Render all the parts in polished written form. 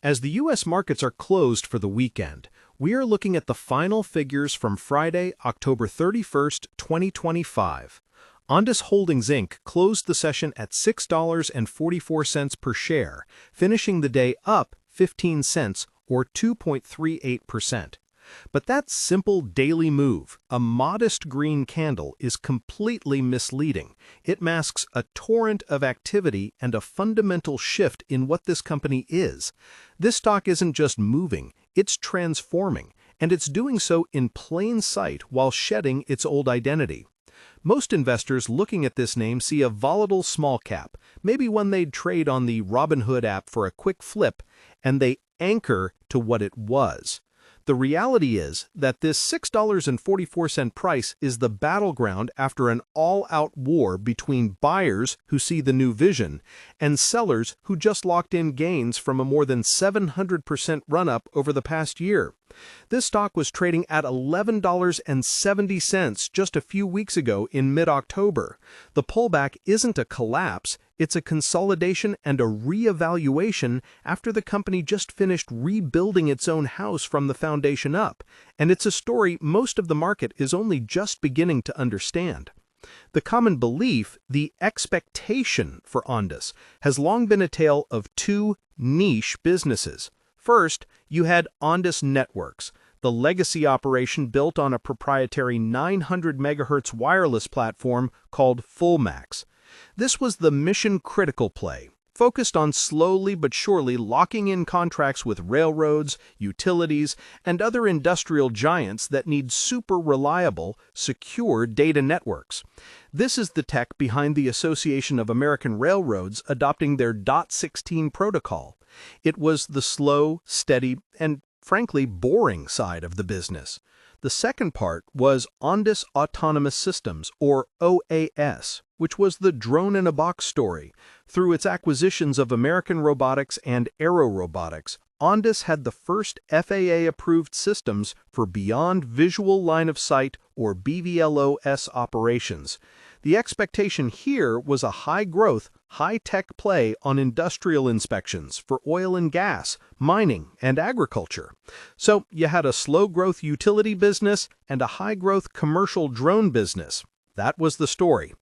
As the U.S. markets are closed for the weekend, we are looking at the final figures from Friday, October 31st, 2025. Ondas Holdings Inc. closed the session at $6.44 per share, finishing the day up 15 cents or 2.38%. But that simple daily move, a modest green candle, is completely misleading. It masks a torrent of activity and a fundamental shift in what this company is. This stock isn't just moving, it's transforming, and it's doing so in plain sight while shedding its old identity. Most investors looking at this name see a volatile small cap, maybe one they'd trade on the Robinhood app for a quick flip, and they anchor to what it was. The reality is that this $6.44 price is the battleground after an all-out war between buyers who see the new vision and sellers who just locked in gains from a more than 700% run-up over the past year. This stock was trading at $11.70 just a few weeks ago in mid-October. The pullback isn't a collapse, it's a consolidation and a re-evaluation after the company just finished rebuilding its own house from the foundation up, and it's a story most of the market is only just beginning to understand. The common belief, the expectation for Ondas, has long been a tale of two niche businesses. First, you had Ondas Networks, the legacy operation built on a proprietary 900 MHz wireless platform called FullMax. This was the mission-critical play, focused on slowly but surely locking in contracts with railroads, utilities, and other industrial giants that need super reliable, secure data networks. This is the tech behind the Association of American Railroads adopting their .16 protocol. It was the slow, steady, and frankly boring side of the business. The second part was Ondas Autonomous Systems, or OAS, which was the drone-in-a-box story. Through its acquisitions of American Robotics and Aero Robotics, Ondas had the first FAA-approved systems for Beyond Visual Line of Sight, or BVLOS operations. The expectation here was a high-growth, high-tech play on industrial inspections for oil and gas, mining, and agriculture. So you had a slow-growth utility business and a high-growth commercial drone business. That was the story.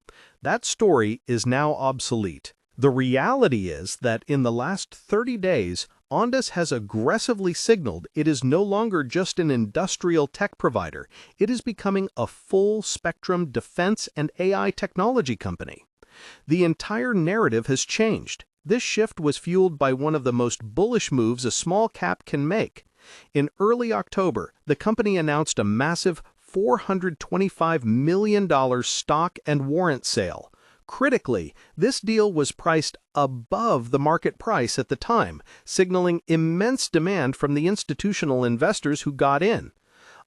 That story is now obsolete. The reality is that in the last 30 days, Ondas has aggressively signaled it is no longer just an industrial tech provider. It is becoming a full-spectrum defense and AI technology company. The entire narrative has changed. This shift was fueled by one of the most bullish moves a small cap can make. In early October, the company announced a massive $425 million stock and warrant sale. Critically, this deal was priced above the market price at the time, signaling immense demand from the institutional investors who got in.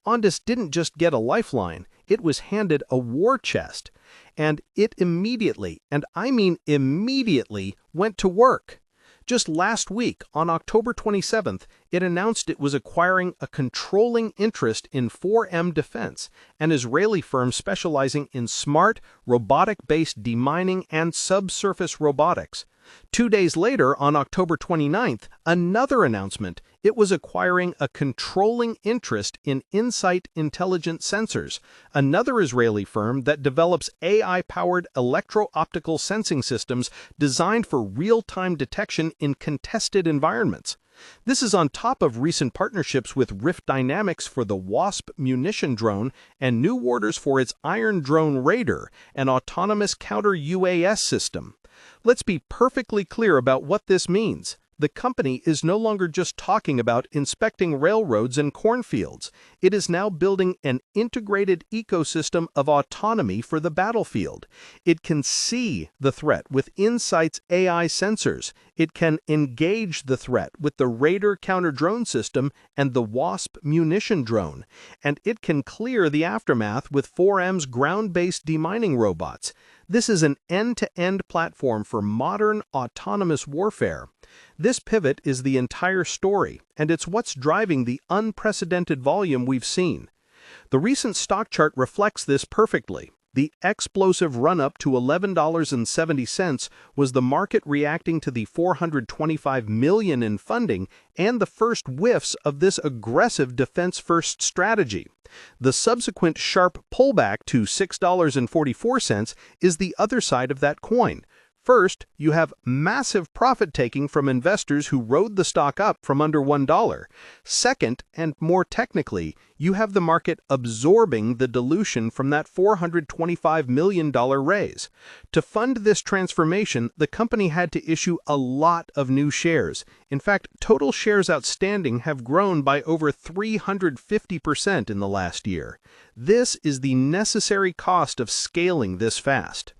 Ondas didn't just get a lifeline, it was handed a war chest. And it immediately, and I mean immediately, went to work. Just last week, on October 27th, it announced it was acquiring a controlling interest in 4M Defense, an Israeli firm specializing in smart, robotic-based demining and subsurface robotics. 2 days later, on October 29th, another announcement. It was acquiring a controlling interest in Insight Intelligent Sensors, another Israeli firm that develops AI-powered electro-optical sensing systems designed for real-time detection in contested environments. This is on top of recent partnerships with Rift Dynamics for the Wasp munition drone and new orders for its Iron Drone Raider, an autonomous counter-UAS system. Let's be perfectly clear about what this means. The company is no longer just talking about inspecting railroads and cornfields. It is now building an integrated ecosystem of autonomy for the battlefield. It can see the threat with Insight's AI sensors. It can engage the threat with the Raider counter-drone system and the Wasp munition drone. And it can clear the aftermath with 4M's ground-based demining robots. This is an end-to-end platform for modern autonomous warfare. This pivot is the entire story, and it's what's driving the unprecedented volume we've seen. The recent stock chart reflects this perfectly. The explosive run-up to $11.70 was the market reacting to the $425 million in funding and the first whiffs of this aggressive defense-first strategy. The subsequent sharp pullback to $6.44 is the other side of that coin. First, you have massive profit-taking from investors who rode the stock up from under $1. Second, and more technically, you have the market absorbing the dilution from that $425 million raise. To fund this transformation, the company had to issue a lot of new shares. In fact, total shares outstanding have grown by over 350% in the last year. This is the necessary cost of scaling this fast.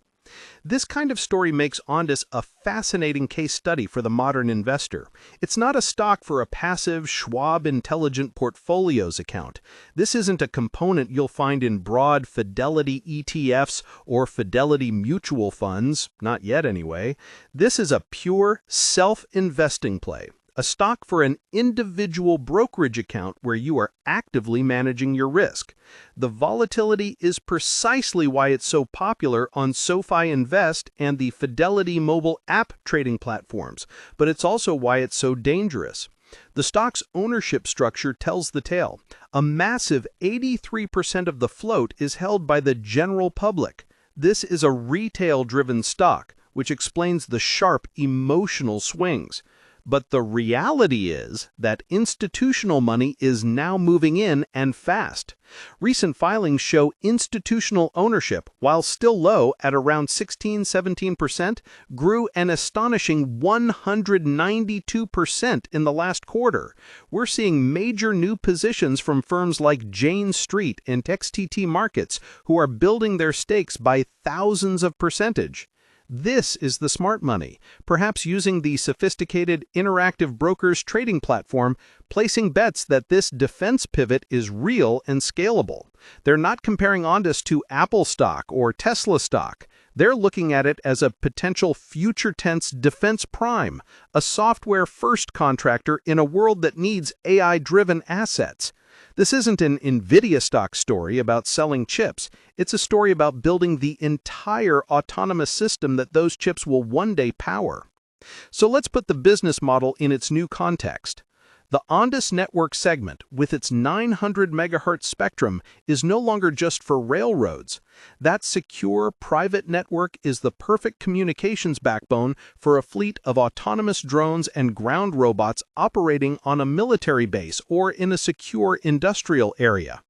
This kind of story makes Ondas a fascinating case study for the modern investor. It's not a stock for a passive Schwab Intelligent Portfolios account. This isn't a component you'll find in broad Fidelity ETFs or Fidelity mutual funds, not yet anyway. This is a pure self-investing play. A stock for an individual brokerage account where you are actively managing your risk. The volatility is precisely why it's so popular on SoFi Invest and the Fidelity mobile app trading platforms, but it's also why it's so dangerous. The stock's ownership structure tells the tale. A massive 83% of the float is held by the general public. This is a retail-driven stock, which explains the sharp emotional swings. But the reality is that institutional money is now moving in and fast. Recent filings show institutional ownership, while still low at around 16–17%, grew an astonishing 192% in the last quarter. We're seeing major new positions from firms like Jane Street and XTT Markets, who are building their stakes by thousands of percentage. This is the smart money, perhaps using the sophisticated Interactive Brokers trading platform, placing bets that this defense pivot is real and scalable. They're not comparing Ondas to Apple stock or Tesla stock. They're looking at it as a potential future tense defense prime, a software-first contractor in a world that needs AI-driven assets. This isn't an NVIDIA stock story about selling chips. It's a story about building the entire autonomous system that those chips will one day power. So let's put the business model in its new context. The Ondas network segment, with its 900 MHz spectrum, is no longer just for railroads. That secure, private network is the perfect communications backbone for a fleet of autonomous drones and ground robots operating on a military base or in a secure industrial area.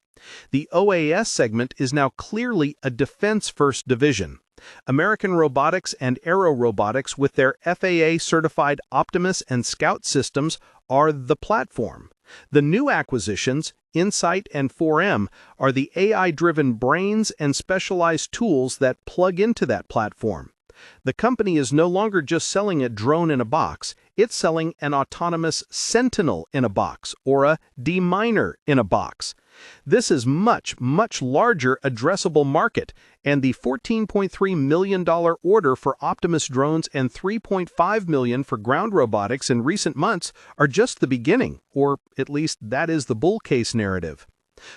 The OAS segment is now clearly a defense-first division. American Robotics and Aero Robotics, with their FAA-certified Optimus and Scout systems, are the platform. The new acquisitions, Insight and 4M, are the AI-driven brains and specialized tools that plug into that platform. The company is no longer just selling a drone in a box, it's selling an autonomous sentinel in a box or a deminer in a box. This is much larger addressable market, and the $14.3 million order for Optimus drones and $3.5 million for ground robotics in recent months are just the beginning, or at least that is the bull case narrative.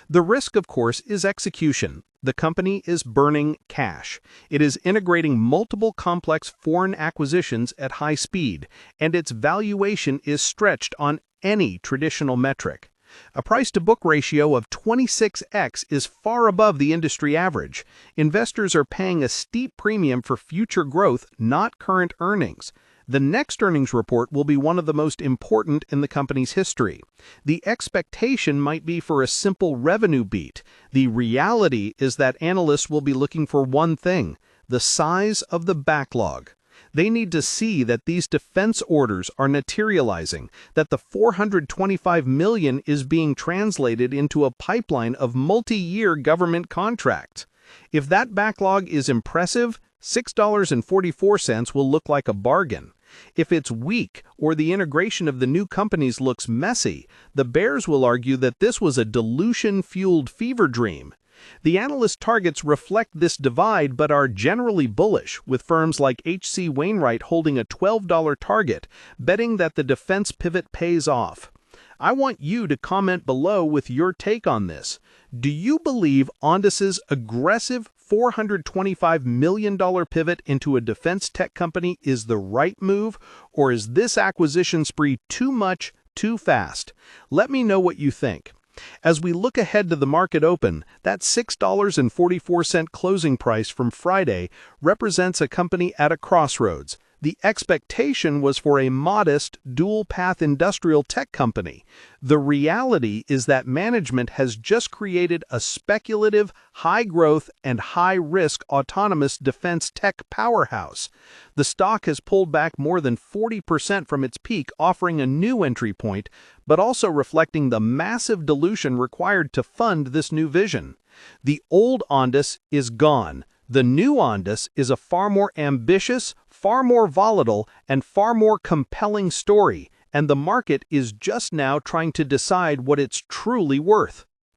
The risk, of course, is execution. The company is burning cash. It is integrating multiple complex foreign acquisitions at high speed, and its valuation is stretched on any traditional metric. A price-to-book ratio of 26x is far above the industry average. Investors are paying a steep premium for future growth, not current earnings. The next earnings report will be one of the most important in the company's history. The expectation might be for a simple revenue beat. The reality is that analysts will be looking for one thing: the size of the backlog. They need to see that these defense orders are materializing, that the $425 million is being translated into a pipeline of multi-year government contracts. If that backlog is impressive, $6.44 will look like a bargain. If it's weak or the integration of the new companies looks messy, the bears will argue that this was a dilution-fueled fever dream. The analyst targets reflect this divide but are generally bullish, with firms like H.C. Wainwright holding a $12 target, betting that the defense pivot pays off. I want you to comment below with your take on this. Do you believe Ondas's aggressive $425 million pivot into a defense tech company is the right move, or is this acquisition spree too much, too fast? Let me know what you think. As we look ahead to the market open, that $6.44 closing price from Friday represents a company at a crossroads. The expectation was for a modest, dual-path industrial tech company. The reality is that management has just created a speculative, high-growth, and high-risk autonomous defense tech powerhouse. The stock has pulled back more than 40% from its peak, offering a new entry point, but also reflecting the massive dilution required to fund this new vision. The old Ondas is gone. The new Ondas is a far more ambitious, far more volatile, and far more compelling story, and the market is just now trying to decide what it's truly worth.